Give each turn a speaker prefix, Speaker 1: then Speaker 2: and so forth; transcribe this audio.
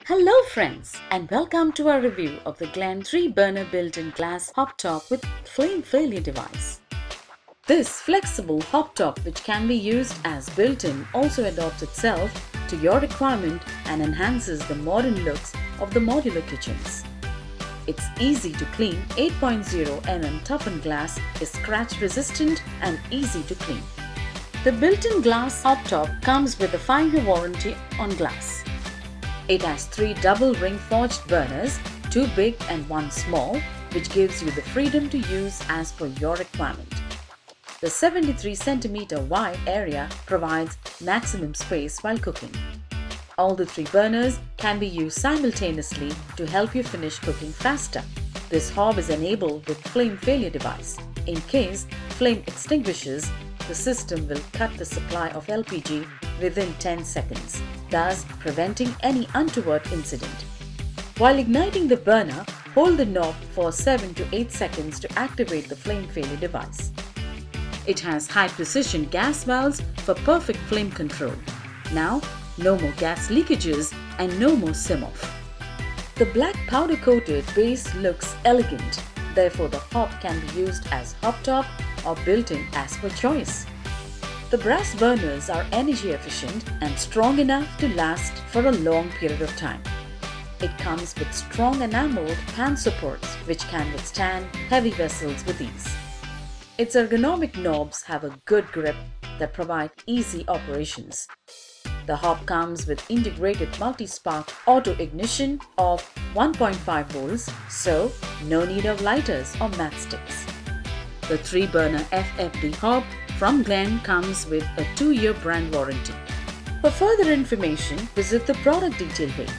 Speaker 1: Hello friends and welcome to our review of the Glen 3-burner built-in glass hobtop with flame failure device. This flexible hobtop, which can be used as built-in, also adapts itself to your requirement and enhances the modern looks of the modular kitchens. Its easy to clean 8.0 mm toughened glass is scratch resistant and easy to clean. The built-in glass hobtop comes with a 5-year warranty on glass. It has 3 double ring forged burners, 2 big and 1 small, which gives you the freedom to use as per your requirement. The 73 cm wide area provides maximum space while cooking. All the 3 burners can be used simultaneously to help you finish cooking faster. This hob is enabled with flame failure device. In case flame extinguishes, the system will cut the supply of LPG within 10 seconds, thus preventing any untoward incident. While igniting the burner, hold the knob for 7 to 8 seconds to activate the flame failure device. It has high precision gas valves for perfect flame control. Now, no more gas leakages and no more sim-off. The black powder coated base looks elegant, therefore the hob can be used as hobtop or built-in as per choice. The brass burners are energy efficient and strong enough to last for a long period of time. It comes with strong enameled pan supports which can withstand heavy vessels with ease. Its ergonomic knobs have a good grip that provide easy operations. The hob comes with integrated multi-spark auto ignition of 1.5 volts, so no need of lighters or matchsticks. The 3-burner FFB hob from Glen comes with a 2-year brand warranty. For further information, visit the product detail page.